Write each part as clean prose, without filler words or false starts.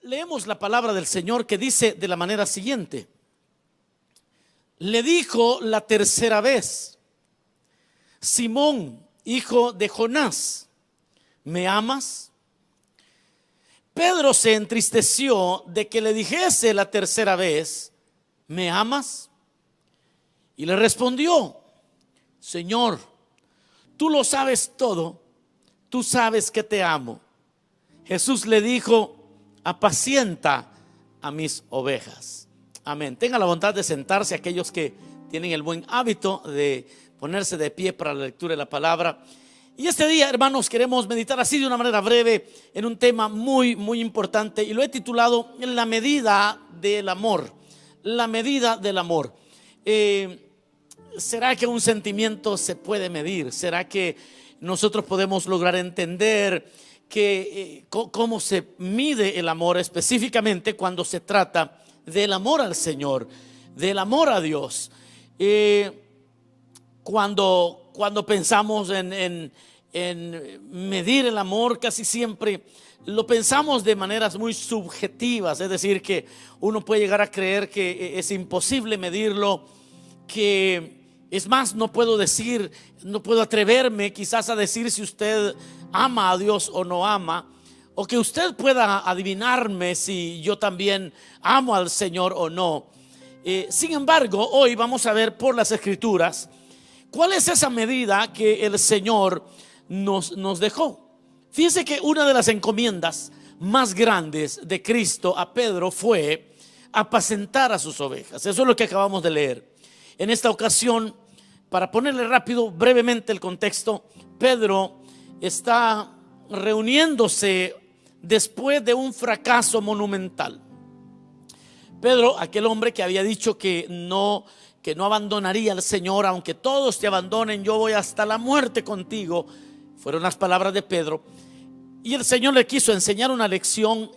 leemos la palabra del Señor que dice de la manera siguiente: le dijo la tercera vez: Simón, hijo de Jonás, ¿me amas? Pedro se entristeció de que le dijese la tercera vez: ¿me amas? Y le respondió: Señor, tú lo sabes todo, tú sabes que te amo. Jesús le dijo: apacienta a mis ovejas. Amén. Tenga la bondad de sentarse aquellos que tienen el buen hábito de ponerse de pie para la lectura de la palabra. Y este día, hermanos, queremos meditar así de una manera breve en un tema muy, muy importante, y lo he titulado La medida del amor. La medida del amor. ¿Será que un sentimiento se puede medir? ¿Será que nosotros podemos lograr entender cómo se mide el amor, específicamente cuando se trata del amor al Señor, del amor a Dios? Cuando pensamos en medir el amor, casi siempre lo pensamos de maneras muy subjetivas. Es decir, que uno puede llegar a creer que es imposible medirlo, que es más, no puedo atreverme quizás a decir si usted ama a Dios o no ama, o que usted pueda adivinarme si yo también amo al Señor o no. Sin embargo, hoy vamos a ver por las Escrituras cuál es esa medida que el Señor nos dejó. Fíjense que una de las encomiendas más grandes de Cristo a Pedro fue apacentar a sus ovejas. Eso es lo que acabamos de leer. En esta ocasión, para ponerle rápido, brevemente el contexto, Pedro está reuniéndose después de un fracaso monumental. Pedro, aquel hombre que había dicho que no abandonaría al Señor, aunque todos te abandonen, yo voy hasta la muerte contigo, fueron las palabras de Pedro. Y el Señor le quiso enseñar una lección,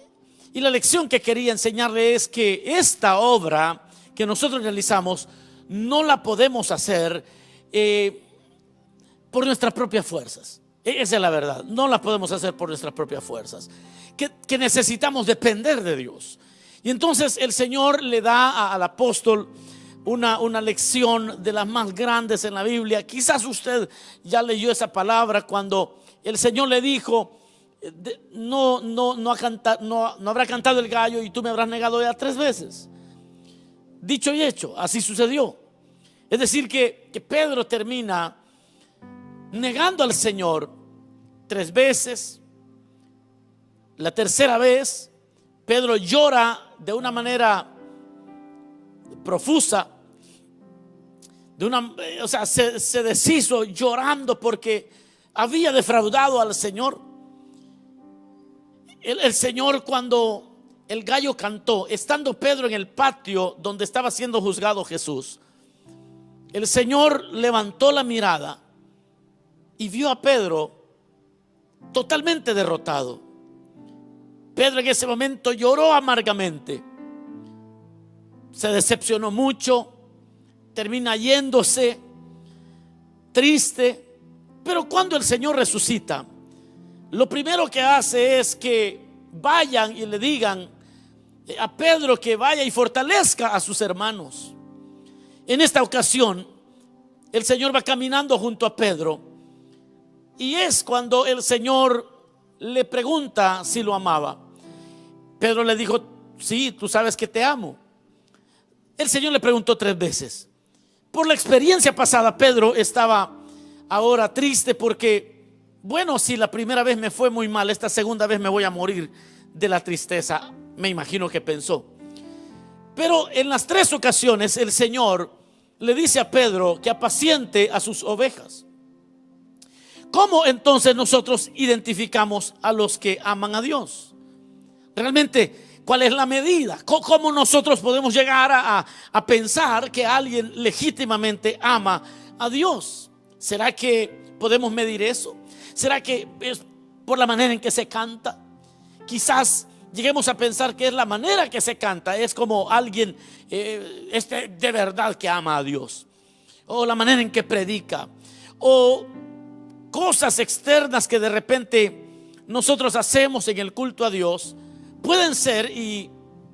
y la lección que quería enseñarle es que esta obra que nosotros realizamos no la podemos hacer por nuestras propias fuerzas. Esa es la verdad, no la podemos hacer por nuestras propias fuerzas, que necesitamos depender de Dios. Y entonces el Señor le da al apóstol una lección de las más grandes en la Biblia. Quizás usted ya leyó esa palabra cuando el Señor le dijo: no habrá cantado el gallo y tú me habrás negado ya 3 veces. Dicho y hecho, así sucedió. Es decir, que Pedro termina negando al Señor 3 veces. La tercera vez, Pedro llora de una manera profusa, se deshizo llorando porque había defraudado al Señor. El Señor, cuando el gallo cantó, estando Pedro en el patio donde estaba siendo juzgado Jesús, el Señor levantó la mirada y vio a Pedro totalmente derrotado. Pedro en ese momento lloró amargamente, se decepcionó mucho, termina yéndose triste. Pero cuando el Señor resucita, lo primero que hace es que vayan y le digan a Pedro que vaya y fortalezca a sus hermanos. En esta ocasión, el Señor va caminando junto a Pedro, y es cuando el Señor le pregunta si lo amaba. Pedro le dijo: sí, tú sabes que te amo. El Señor le preguntó 3 veces. Por la experiencia pasada, Pedro estaba ahora triste porque, bueno, si la primera vez me fue muy mal, esta segunda vez me voy a morir de la tristeza, me imagino que pensó. Pero en las 3 ocasiones el Señor le dice a Pedro que apaciente a sus ovejas. ¿Cómo entonces nosotros identificamos a los que aman a Dios? Realmente, ¿cuál es la medida? ¿Cómo nosotros podemos llegar a pensar que alguien legítimamente ama a Dios? ¿Será que podemos medir eso? ¿Será que es por la manera en que se canta? Quizás lleguemos a pensar que es la manera que se canta, es como alguien de verdad que ama a Dios, o la manera en que predica, o cosas externas que de repente nosotros hacemos en el culto a Dios pueden ser, y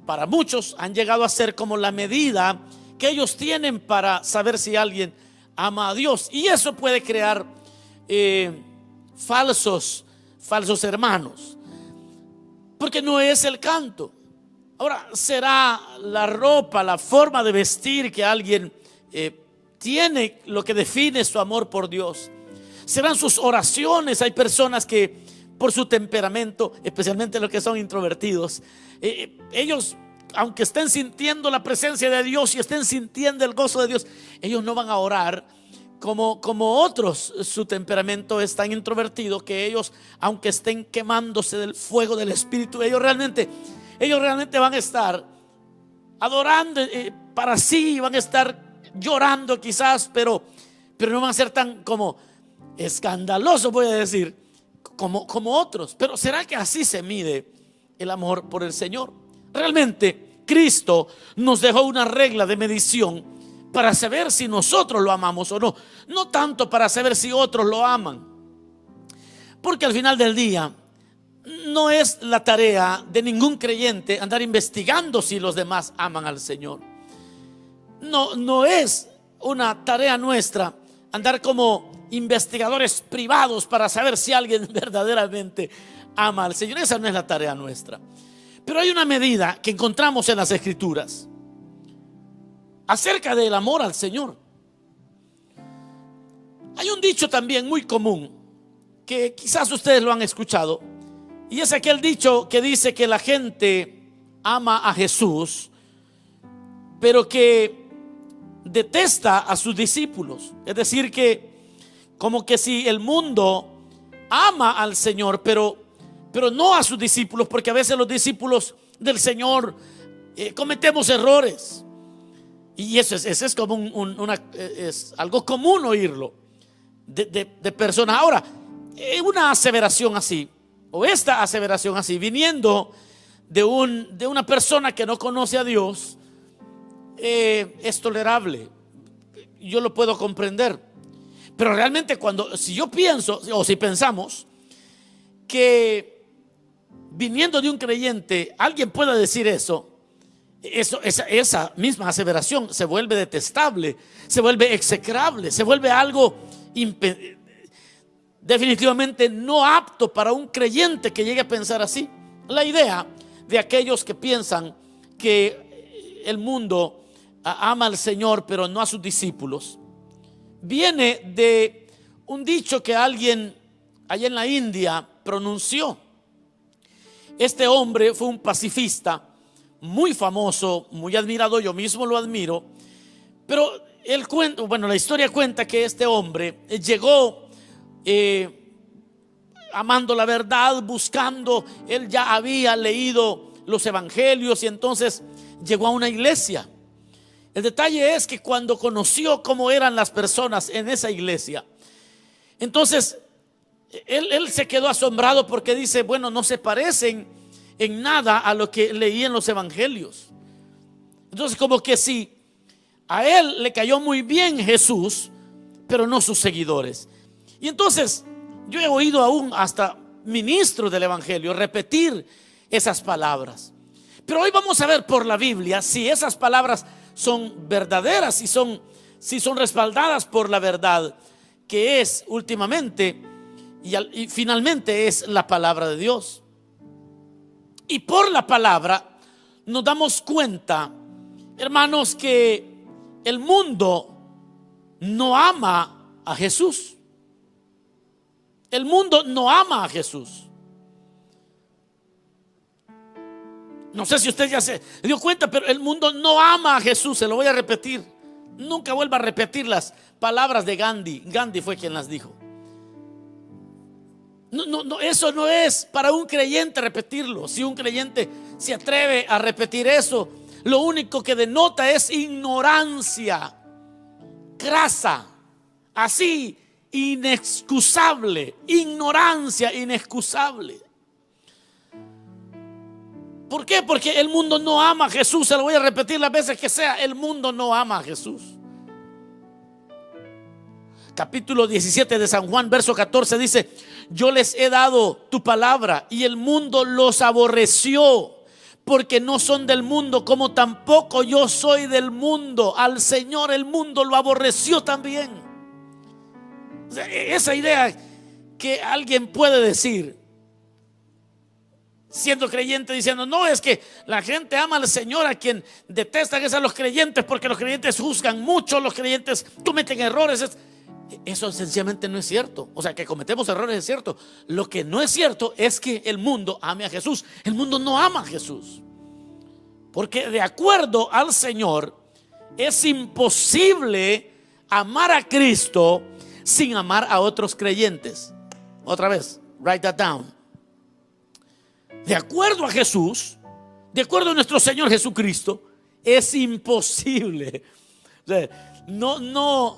para muchos han llegado a ser, como la medida que ellos tienen para saber si alguien ama a Dios. Y eso puede crear falsos hermanos, porque no es el canto. Ahora, será la ropa, la forma de vestir que alguien tiene lo que define su amor por Dios. Serán sus oraciones. Hay personas que por su temperamento, especialmente los que son introvertidos, ellos, aunque estén sintiendo la presencia de Dios y estén sintiendo el gozo de Dios, ellos no van a orar como otros. Su temperamento es tan introvertido que ellos, aunque estén quemándose del fuego del Espíritu, ellos realmente van a estar adorando para sí, van a estar llorando quizás, pero no van a ser tan como escandalosos, voy a decir, como otros. Pero ¿será que así se mide el amor por el Señor? Realmente Cristo nos dejó una regla de medición para saber si nosotros lo amamos o no, no tanto para saber si otros lo aman, porque al final del día no es la tarea de ningún creyente andar investigando si los demás aman al Señor. No es una tarea nuestra andar como investigadores privados para saber si alguien verdaderamente ama al Señor. Esa no es la tarea nuestra. Pero hay una medida que encontramos en las Escrituras acerca del amor al Señor. Hay un dicho también muy común que quizás ustedes lo han escuchado, y es aquel dicho que dice que la gente ama a Jesús, pero que detesta a sus discípulos. Es decir, que como que si el mundo ama al Señor, pero no a sus discípulos, porque a veces los discípulos del Señor cometemos errores. Y eso es como es algo común oírlo de personas. Ahora, una aseveración así, o esta aseveración así, viniendo de una persona que no conoce a Dios, es tolerable. Yo lo puedo comprender. Pero realmente si yo pienso, o si pensamos que viniendo de un creyente alguien pueda decir eso, esa misma aseveración se vuelve detestable, se vuelve execrable, se vuelve algo definitivamente no apto para un creyente que llegue a pensar así. La idea de aquellos que piensan que el mundo ama al Señor pero no a sus discípulos viene de un dicho que alguien allá en la India pronunció. Este hombre fue un pacifista muy famoso, muy admirado, yo mismo lo admiro. Pero la historia cuenta que este hombre llegó amando la verdad, buscando. Él ya había leído los evangelios y entonces llegó a una iglesia. El detalle es que cuando conoció cómo eran las personas en esa iglesia, entonces él se quedó asombrado, porque dice, bueno, no se parecen en nada a lo que leí en los evangelios. Entonces, como que sí, a él le cayó muy bien Jesús, pero no sus seguidores. Y entonces yo he oído aún hasta ministros del evangelio repetir esas palabras. Pero hoy vamos a ver por la Biblia si esas palabras son verdaderas, si son respaldadas por la verdad, que es últimamente y finalmente es la palabra de Dios. Y por la palabra nos damos cuenta, hermanos, que el mundo no ama a Jesús. El mundo no ama a Jesús. No sé si usted ya se dio cuenta, pero el mundo no ama a Jesús. Se lo voy a repetir. Nunca vuelva a repetir las palabras de Gandhi. Gandhi fue quien las dijo. No, eso no es para un creyente repetirlo. Si un creyente se atreve a repetir eso, lo único que denota es ignorancia crasa, así, inexcusable. Ignorancia inexcusable. ¿Por qué? Porque el mundo no ama a Jesús. Se lo voy a repetir las veces que sea. El mundo no ama a Jesús. Capítulo 17 de San Juan, verso 14 dice: yo les he dado tu palabra y el mundo los aborreció porque no son del mundo, como tampoco yo soy del mundo. Al Señor el mundo lo aborreció también. O sea, esa idea que alguien puede decir siendo creyente, diciendo: no, es que la gente ama al Señor, a quien detestan es a los creyentes, porque los creyentes juzgan mucho, los creyentes cometen errores. Eso sencillamente no es cierto. O sea, que cometemos errores es cierto. Lo que no es cierto es que el mundo ame a Jesús. El mundo no ama a Jesús, porque de acuerdo al Señor es imposible amar a Cristo sin amar a otros creyentes. Otra vez, write that down. De acuerdo a Jesús, de acuerdo a nuestro Señor Jesucristo, es imposible. O sea, no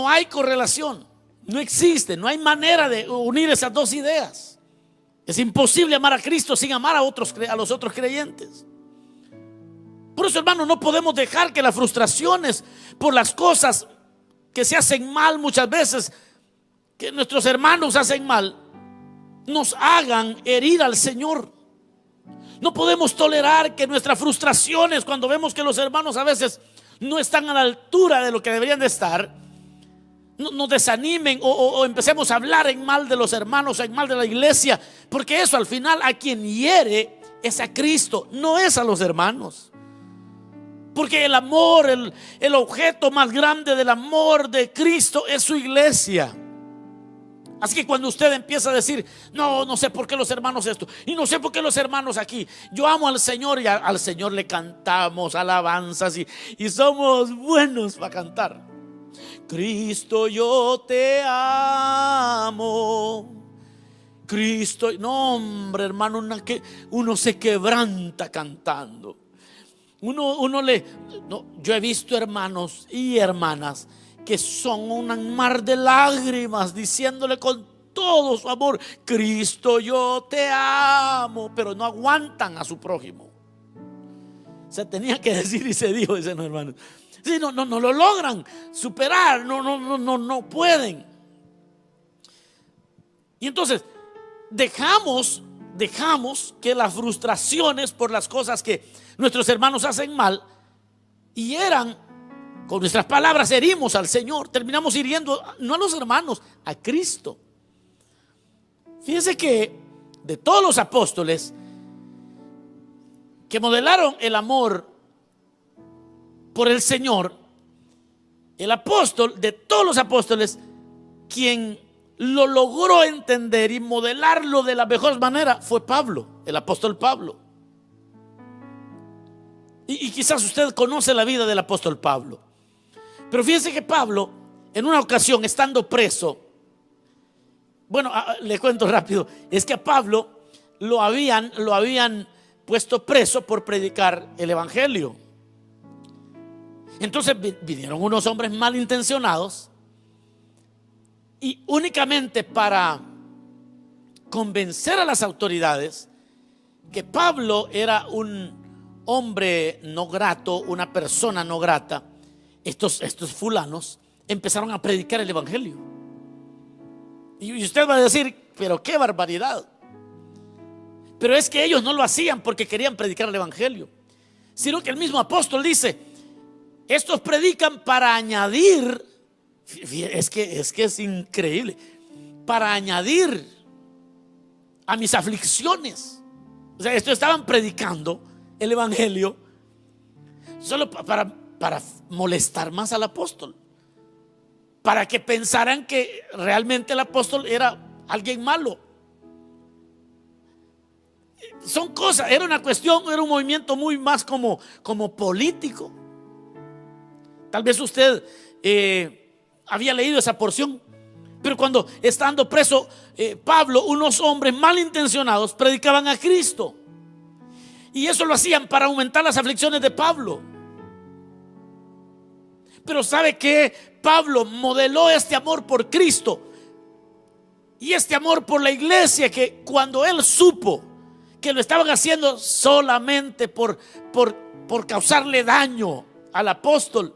hay correlación, no existe, no hay manera de unir esas dos ideas. Es imposible amar a Cristo sin amar a los otros creyentes. Por eso, hermano, no podemos dejar que las frustraciones por las cosas que se hacen mal muchas veces, que nuestros hermanos hacen mal, nos hagan herir al Señor. No podemos tolerar que nuestras frustraciones, cuando vemos que los hermanos a veces no están a la altura de lo que deberían de estar, nos desanimen o empecemos a hablar en mal de los hermanos, en mal de la iglesia, porque eso al final a quien hiere es a Cristo, no es a los hermanos. Porque el amor, el objeto más grande del amor de Cristo es su iglesia. Así que cuando usted empieza a decir: no sé por qué los hermanos esto, y no sé por qué los hermanos aquí, yo amo al Señor, y al Señor le cantamos alabanzas y somos buenos para cantar. Cristo, yo te amo. Cristo, no, hombre, hermano, uno se quebranta cantando. Yo he visto hermanos y hermanas que son un mar de lágrimas, diciéndole con todo su amor: Cristo, yo te amo, pero no aguantan a su prójimo. Se tenía que decir y se dijo, dicen los hermanos. Sí, no lo logran superar, no pueden. Y entonces dejamos que las frustraciones por las cosas que nuestros hermanos hacen mal hieran. Con nuestras palabras herimos al Señor. Terminamos hiriendo no a los hermanos, a Cristo. Fíjense que de todos los apóstoles que modelaron el amor por el Señor, el apóstol de todos los apóstoles, quien lo logró entender y modelarlo de la mejor manera, fue Pablo, el apóstol Pablo. Y quizás usted conoce la vida del apóstol Pablo. Pero fíjense que Pablo, en una ocasión, estando preso, bueno, le cuento rápido, es que a Pablo lo habían puesto preso por predicar el evangelio. Entonces vinieron unos hombres malintencionados y únicamente para convencer a las autoridades que Pablo era un hombre no grato, una persona no grata, estos fulanos empezaron a predicar el evangelio. Y usted va a decir: pero qué barbaridad. Pero es que ellos no lo hacían porque querían predicar el evangelio, sino que el mismo apóstol dice: estos predican para añadir. Es que es increíble. Para añadir a mis aflicciones. O sea, estos estaban predicando el evangelio solo para molestar más al apóstol, para que pensaran que realmente el apóstol era alguien malo. Son cosas, era una cuestión, era un movimiento muy más como político. Tal vez usted había leído esa porción, pero cuando estando preso Pablo, unos hombres malintencionados predicaban a Cristo, y eso lo hacían para aumentar las aflicciones de Pablo. Pero ¿sabe qué? Pablo modeló este amor por Cristo y este amor por la iglesia, que cuando él supo que lo estaban haciendo solamente por causarle daño al apóstol,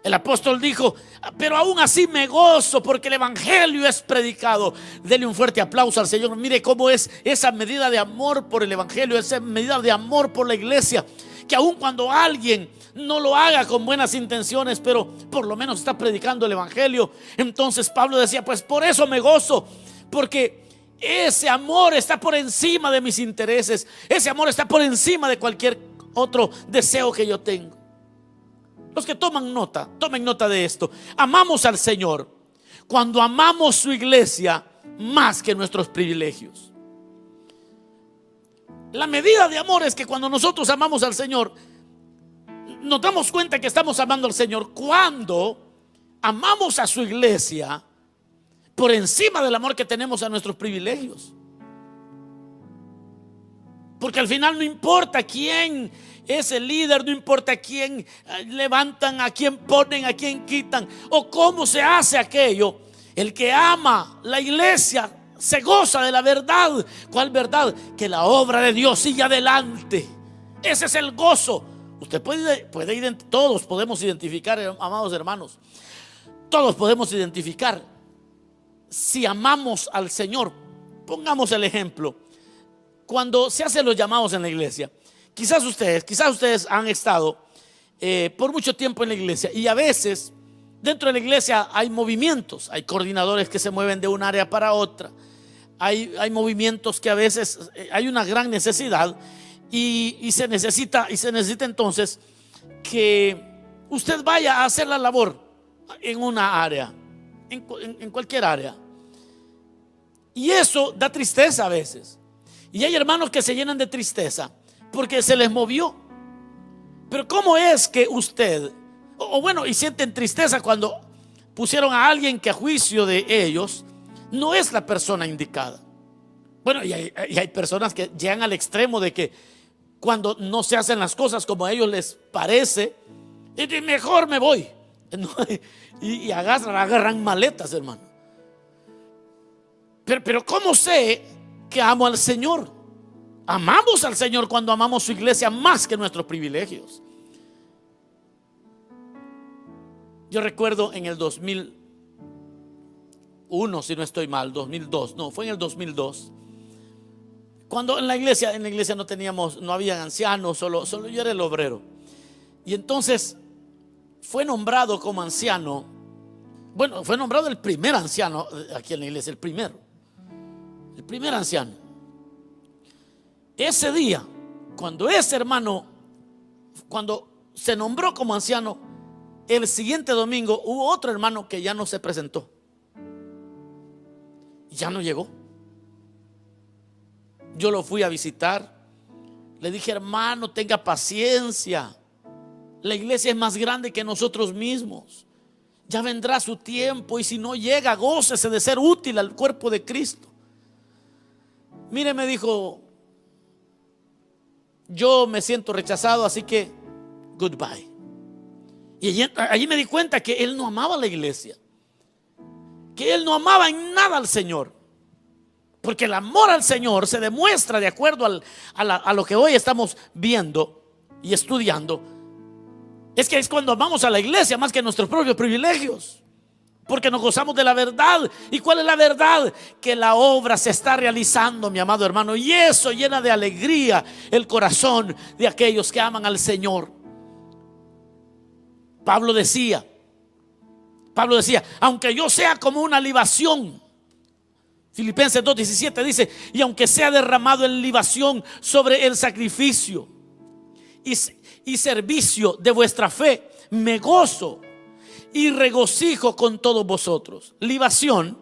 El apóstol dijo: pero aún así me gozo porque el evangelio es predicado. Dele un fuerte aplauso al Señor. Mire cómo es esa medida de amor por el evangelio, esa medida de amor por la iglesia, que aun cuando alguien no lo haga con buenas intenciones, pero por lo menos está predicando el evangelio. Entonces Pablo decía: pues por eso me gozo, porque ese amor está por encima de mis intereses. Ese amor está por encima de cualquier otro deseo que yo tengo. Los que tomen nota de esto. Amamos al Señor cuando amamos su iglesia más que nuestros privilegios. La medida de amor es que cuando nosotros amamos al Señor, nos damos cuenta que estamos amando al Señor cuando amamos a su iglesia por encima del amor que tenemos a nuestros privilegios. Porque al final no importa quién es el líder, no importa a quién levantan, a quién ponen, a quién quitan o cómo se hace aquello. El que ama la iglesia se goza de la verdad. ¿Cuál verdad? Que la obra de Dios sigue adelante. Ese es el gozo. Usted todos podemos identificar, amados hermanos, todos podemos identificar si amamos al Señor. Pongamos el ejemplo. Cuando se hacen los llamados en la iglesia, quizás ustedes han estado por mucho tiempo en la iglesia, y a veces dentro de la iglesia hay movimientos, hay coordinadores que se mueven de un área para otra, hay movimientos que a veces hay una gran necesidad y se necesita entonces que usted vaya a hacer la labor en una área, en cualquier área, y eso da tristeza a veces. Y hay hermanos que se llenan de tristeza porque se les movió. Pero ¿cómo es que usted, y sienten tristeza cuando pusieron a alguien que a juicio de ellos no es la persona indicada? Bueno, y hay personas que llegan al extremo de que cuando no se hacen las cosas como a ellos les parece, mejor me voy. Y agarran maletas, hermano. Pero ¿cómo sé que amo al Señor? Amamos al Señor cuando amamos su iglesia más que nuestros privilegios. Yo recuerdo en el 2001, si no estoy mal, 2002, no, fue en el 2002, cuando en la iglesia no había ancianos, solo yo era el obrero. Y entonces fue nombrado como anciano, fue nombrado el primer anciano aquí en la iglesia, el primer anciano. Ese día, cuando ese hermano, cuando se nombró como anciano, el siguiente domingo hubo otro hermano que ya no se presentó, ya no llegó. Yo lo fui a visitar, le dije: hermano, tenga paciencia, la iglesia es más grande que nosotros mismos, ya vendrá su tiempo, y si no llega, gócese de ser útil al cuerpo de Cristo. Mire, me dijo: yo me siento rechazado, así que goodbye. Y allí me di cuenta que él no amaba a la iglesia, que él no amaba en nada al Señor. Porque el amor al Señor se demuestra de acuerdo a lo que hoy estamos viendo y estudiando. Es cuando amamos a la iglesia más que nuestros propios privilegios, porque nos gozamos de la verdad. ¿Y cuál es la verdad? Que la obra se está realizando, mi amado hermano, y eso llena de alegría el corazón de aquellos que aman al Señor. Pablo decía, aunque yo sea como una libación, Filipenses 2:17 dice: y aunque sea derramado en libación sobre el sacrificio y servicio de vuestra fe, me gozo y regocijo con todos vosotros. Libación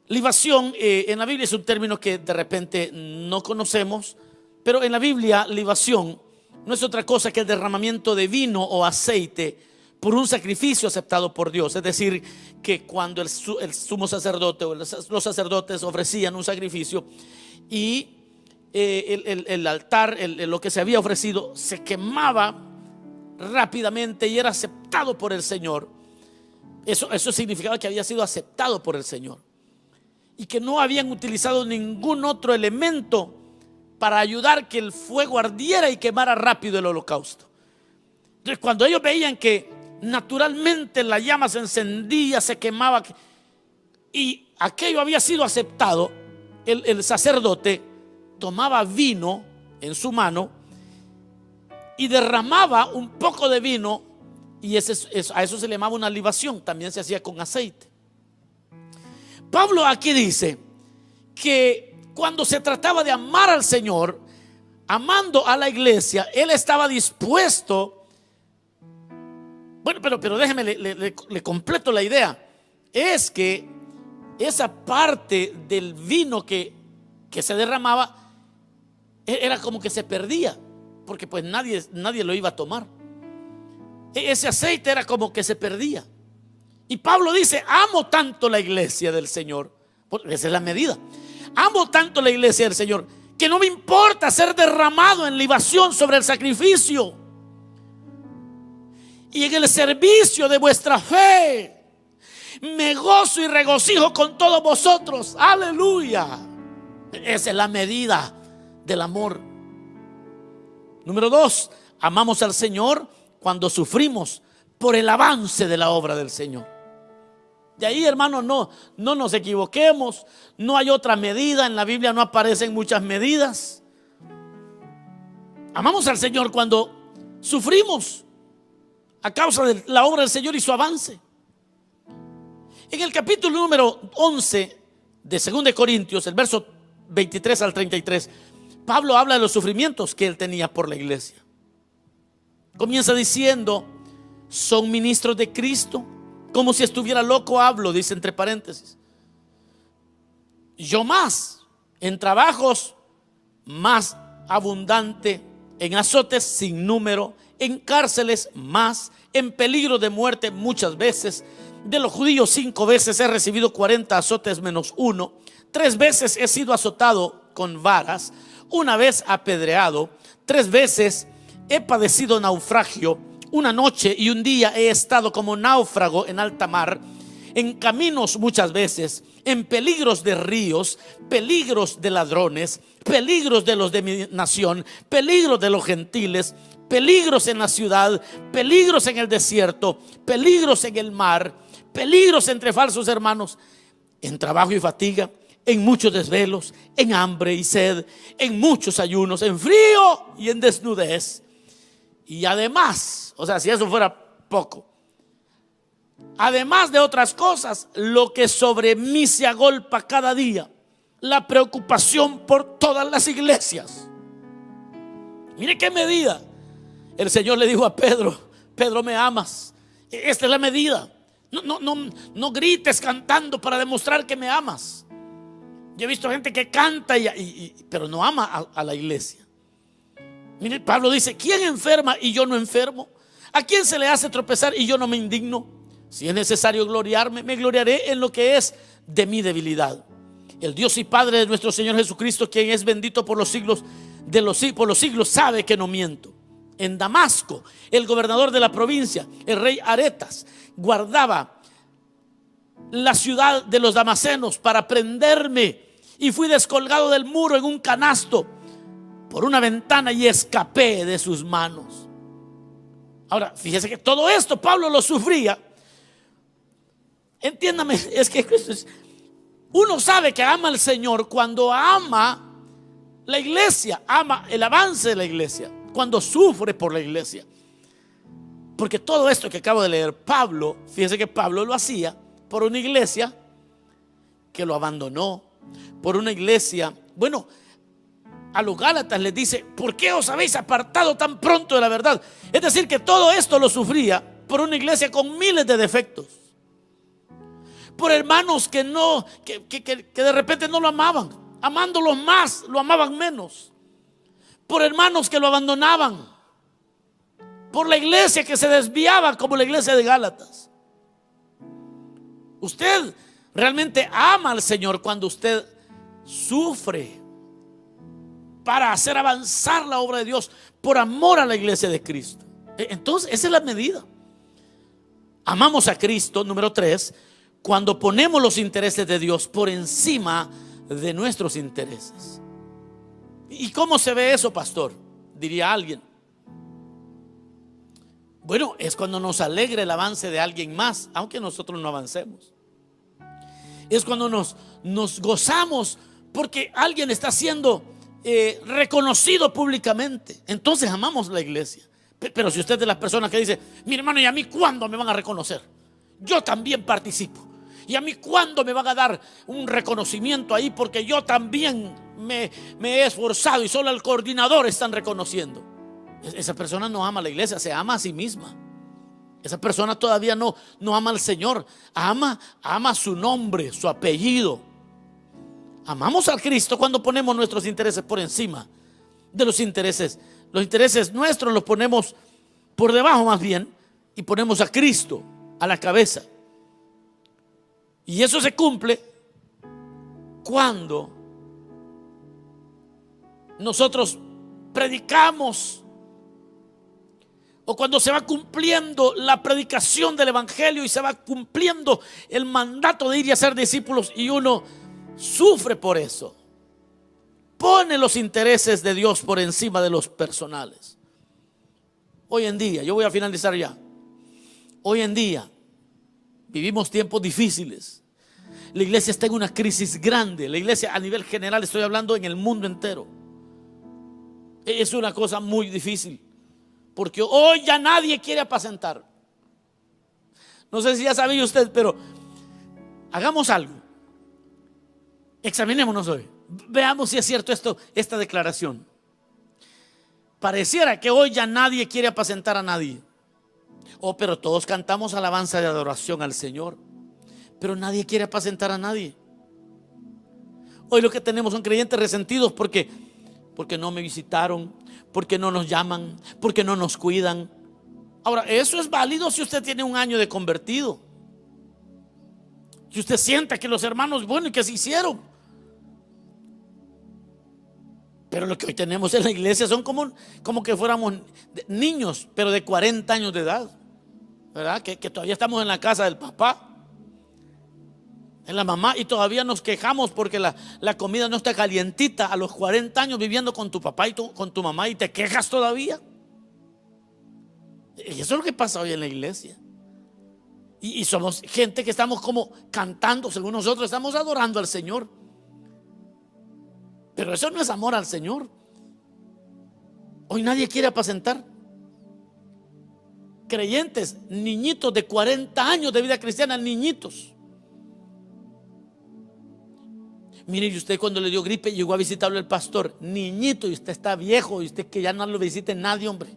en la Biblia es un término que de repente no conocemos, pero en la Biblia libación no es otra cosa que el derramamiento de vino o aceite por un sacrificio aceptado por Dios. Es decir, que cuando el sumo sacerdote o los sacerdotes ofrecían un sacrificio y el altar, lo que se había ofrecido, se quemaba rápidamente y era aceptado por el Señor. Eso significaba que había sido aceptado por el Señor y que no habían utilizado ningún otro elemento para ayudar que el fuego ardiera y quemara rápido el holocausto. Entonces, cuando ellos veían que naturalmente la llama se encendía, se quemaba, y aquello había sido aceptado. El sacerdote tomaba vino en su mano y derramaba un poco de vino, y a eso se le llamaba una libación. También se hacía con aceite. Pablo aquí dice que cuando se trataba de amar al Señor, amando a la iglesia, él estaba dispuesto. Bueno, pero déjeme, le completo la idea. Es que esa parte del vino que se derramaba era como que se perdía, porque pues nadie lo iba a tomar. Ese aceite era como que se perdía. Y Pablo dice: amo tanto la iglesia del Señor, porque esa es la medida. Amo tanto la iglesia del Señor que no me importa ser derramado en libación sobre el sacrificio y en el servicio de vuestra fe. Me gozo y regocijo con todos vosotros. Aleluya. Esa es la medida del amor. Número 2, amamos al Señor cuando sufrimos por el avance de la obra del Señor. De ahí, hermanos, no nos equivoquemos. No hay otra medida. En la Biblia no aparecen muchas medidas. Amamos al Señor cuando sufrimos a causa de la obra del Señor y su avance. En el capítulo número 11 de 2 Corintios, el verso 23 al 33, Pablo habla de los sufrimientos que él tenía por la iglesia. Comienza diciendo: son ministros de Cristo. Como si estuviera loco hablo, dice entre paréntesis. Yo más, en trabajos más abundante, en azotes sin número, en cárceles más, en peligro de muerte muchas veces. De los judíos 5 veces he recibido 40 azotes menos 1. 3 veces he sido azotado con varas. 1 vez apedreado. 3 veces he padecido naufragio. 1 noche y 1 día he estado como náufrago en alta mar, en caminos muchas veces, en peligros de ríos, peligros de ladrones, peligros de los de mi nación, peligros de los gentiles, peligros en la ciudad, peligros en el desierto, peligros en el mar, peligros entre falsos hermanos, en trabajo y fatiga, en muchos desvelos, en hambre y sed, en muchos ayunos, en frío y en desnudez. Y además, o sea, si eso fuera poco, además de otras cosas, lo que sobre mí se agolpa cada día, la preocupación por todas las iglesias. Mire qué medida. El Señor le dijo a Pedro: Pedro, ¿me amas? Esta es la medida. No grites cantando para demostrar que me amas. Yo he visto gente que canta pero no ama a la iglesia. Mire, Pablo dice: ¿quién enferma y yo no enfermo? ¿A quién se le hace tropezar y yo no me indigno? Si es necesario gloriarme, me gloriaré en lo que es de mi debilidad. El Dios y Padre de nuestro Señor Jesucristo, quien es bendito por los siglos por los siglos, sabe que no miento. En Damasco, el gobernador de la provincia, el rey Aretas, guardaba la ciudad de los damasenos para prenderme, y fui descolgado del muro en un canasto por una ventana y escapé de sus manos. Ahora, fíjese que todo esto Pablo lo sufría. Entiéndame, es que uno sabe que ama al Señor cuando ama la iglesia, ama el avance de la iglesia, cuando sufre por la iglesia. Porque todo esto que acabo de leer, Pablo, fíjese que Pablo lo hacía por una iglesia que lo abandonó, por una iglesia, bueno, a los Gálatas les dice: ¿por qué os habéis apartado tan pronto de la verdad? Es decir, que todo esto lo sufría por una iglesia con miles de defectos, por hermanos que de repente no lo amaban, amándolos más, lo amaban menos, por hermanos que lo abandonaban, por la iglesia que se desviaba como la iglesia de Gálatas. Usted realmente ama al Señor cuando usted sufre para hacer avanzar la obra de Dios por amor a la iglesia de Cristo. Entonces esa es la medida. Amamos a Cristo, número 3, cuando ponemos los intereses de Dios por encima de nuestros intereses. ¿Y cómo se ve eso, pastor? Diría alguien. Bueno, es cuando nos alegra el avance de alguien más, aunque nosotros no avancemos. Es cuando nos gozamos porque alguien está siendo reconocido públicamente. Entonces amamos la iglesia. Pero si usted es de las personas que dice: mi hermano, ¿y a mí cuándo me van a reconocer? Yo también participo. ¿Y a mí cuándo me van a dar un reconocimiento ahí? Porque yo también me he esforzado y solo al coordinador están reconociendo. Esa persona no ama a la iglesia, se ama a sí misma. Esa persona todavía no ama al Señor. Ama su nombre, su apellido. Amamos al Cristo cuando ponemos nuestros intereses por encima de los intereses. Los intereses nuestros los ponemos por debajo más bien, y ponemos a Cristo a la cabeza. Y eso se cumple cuando nosotros predicamos, o cuando se va cumpliendo la predicación del evangelio y se va cumpliendo el mandato de ir y hacer discípulos, y uno sufre por eso. Pone los intereses de Dios por encima de los personales. Hoy en día, yo voy a finalizar ya. Hoy en día vivimos tiempos difíciles. La iglesia está en una crisis grande. La iglesia a nivel general, estoy hablando en el mundo entero. Es una cosa muy difícil, porque hoy ya nadie quiere apacentar. No sé si ya sabía usted, pero hagamos algo. Examinémonos hoy. Veamos si es cierto esta declaración. Pareciera que hoy ya nadie quiere apacentar a nadie. Pero todos cantamos alabanza de adoración al Señor, pero nadie quiere apacentar a nadie. Hoy lo que tenemos son creyentes resentidos porque no me visitaron, porque no nos llaman, porque no nos cuidan. Ahora, eso es válido si usted tiene un año de convertido, si usted sienta que los hermanos, bueno, ¿y qué se hicieron? Pero lo que hoy tenemos en la iglesia son como que fuéramos niños, pero de 40 años de edad, ¿verdad? Que todavía estamos en la casa del papá, en la mamá, y todavía nos quejamos porque la comida no está calientita. A los 40 años viviendo con tu papá y con tu mamá, y te quejas todavía. Y eso es lo que pasa hoy en la iglesia. Y somos gente que estamos como cantando, según nosotros estamos adorando al Señor, pero eso no es amor al Señor. Hoy nadie quiere apacentar. Creyentes, niñitos de 40 años de vida cristiana, niñitos. Mire, y usted cuando le dio gripe llegó a visitarlo el pastor, niñito, y usted está viejo, y usted que ya no lo visite nadie, hombre.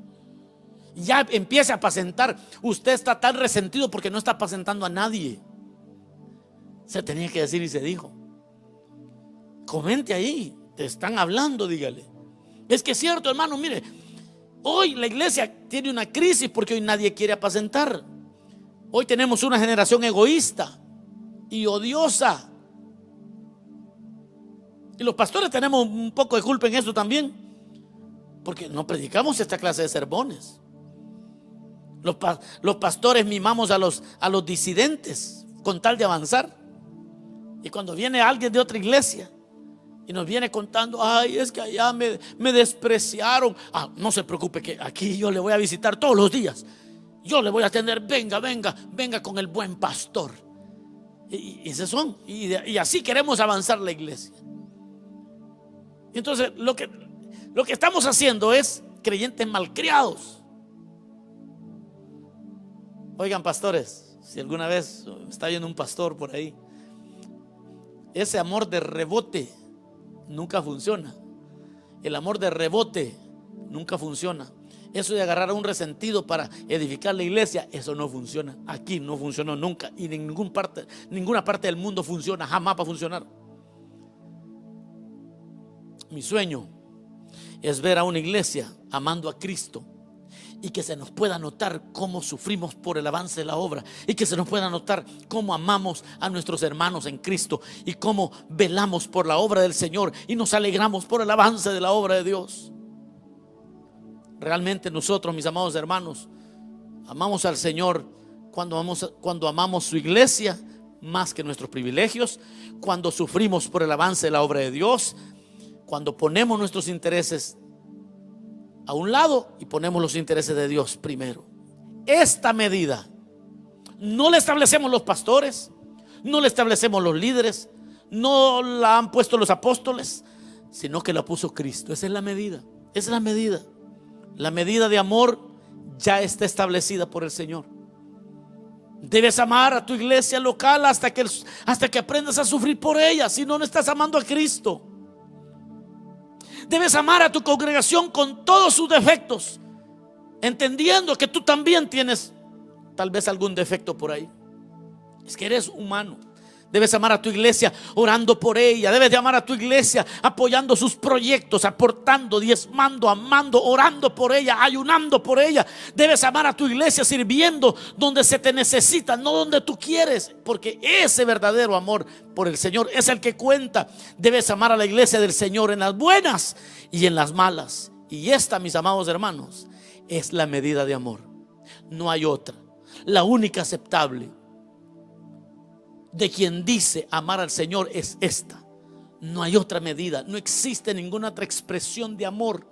Ya empiece a apacentar. Usted está tan resentido porque no está apacentando a nadie. Se tenía que decir y se dijo. Comente ahí, te están hablando, dígale. Es que es cierto, hermano, mire, hoy la iglesia tiene una crisis porque hoy nadie quiere apacentar. Hoy tenemos una generación egoísta y odiosa. Y los pastores tenemos un poco de culpa en eso también, porque no predicamos esta clase de sermones. Los pastores mimamos a los disidentes con tal de avanzar. Y cuando viene alguien de otra iglesia y nos viene contando: ay, es que allá me despreciaron. No se preocupe, que aquí yo le voy a visitar todos los días. Yo le voy a atender. Venga con el buen pastor. Y esos son. Y así queremos avanzar la iglesia. Entonces lo que estamos haciendo es creyentes malcriados. Oigan, pastores, si alguna vez está viendo un pastor por ahí, ese amor de rebote nunca funciona. El amor de rebote nunca funciona. Eso de agarrar a un resentido para edificar la iglesia, eso no funciona. Aquí no funcionó nunca, y en ninguna parte del mundo funciona, jamás va a funcionar. Mi sueño es ver a una iglesia amando a Cristo, y que se nos pueda notar cómo sufrimos por el avance de la obra, y que se nos pueda notar cómo amamos a nuestros hermanos en Cristo, y cómo velamos por la obra del Señor y nos alegramos por el avance de la obra de Dios. Realmente nosotros, mis amados hermanos, amamos al Señor cuando amamos su iglesia más que nuestros privilegios, cuando sufrimos por el avance de la obra de Dios, cuando ponemos nuestros intereses a un lado y ponemos los intereses de Dios primero. esta medida no la establecemos los pastores, no la establecemos los líderes, no la han puesto los apóstoles, sino que la puso Cristo. Esa es la medida, esa es la medida. La medida de amor ya está establecida por el Señor. Debes amar a tu iglesia local hasta que aprendas a sufrir por ella. Si no, no estás amando a Cristo. Debes amar a tu congregación con todos sus defectos, entendiendo que tú también tienes tal vez algún defecto por ahí. Es que eres humano. Debes amar a tu iglesia orando por ella. Debes de amar a tu iglesia apoyando sus proyectos, aportando, diezmando, amando, orando por ella, ayunando por ella. Debes amar a tu iglesia sirviendo donde se te necesita, no donde tú quieres, porque ese verdadero amor por el Señor es el que cuenta. Debes amar a la iglesia del Señor en las buenas y en las malas. Y esta, mis amados hermanos, es la medida de amor. No hay otra. La única aceptable de quien dice amar al Señor es esta. No hay otra medida. No existe ninguna otra expresión de amor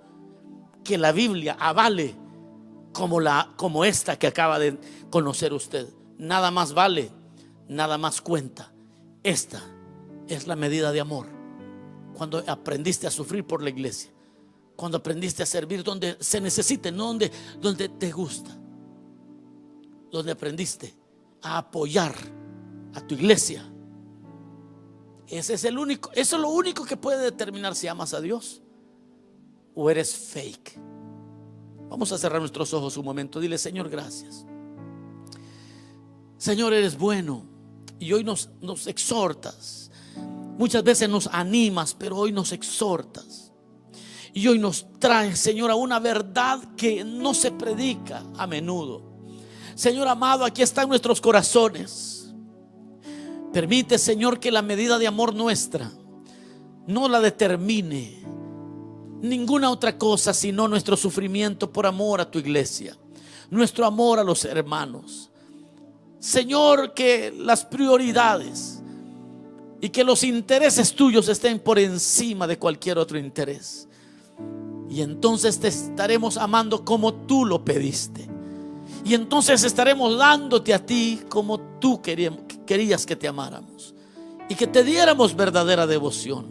que la Biblia avale como esta que acaba de conocer usted. Nada más vale, nada más cuenta. Esta es la medida de amor. Cuando aprendiste a sufrir por la iglesia, cuando aprendiste a servir donde se necesite, no donde te gusta, donde aprendiste a apoyar a tu iglesia. Ese es el único, eso es lo único que puede determinar si amas a Dios o eres fake. Vamos a cerrar nuestros ojos un momento. Dile: Señor, gracias. Señor, eres bueno y hoy nos exhortas. Muchas veces nos animas, pero hoy nos exhortas y hoy nos traes, Señor, a una verdad que no se predica a menudo. Señor amado, aquí están nuestros corazones. Permite, Señor, que la medida de amor nuestra no la determine ninguna otra cosa sino nuestro sufrimiento por amor a tu iglesia, nuestro amor a los hermanos. Señor, que las prioridades y que los intereses tuyos estén por encima de cualquier otro interés. Y entonces te estaremos amando como tú lo pediste. Y entonces estaremos dándote a ti como tú querías que te amáramos y que te diéramos verdadera devoción.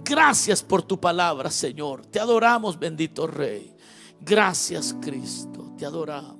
Gracias por tu palabra, Señor. Te adoramos, bendito Rey. Gracias, Cristo. Te adoramos.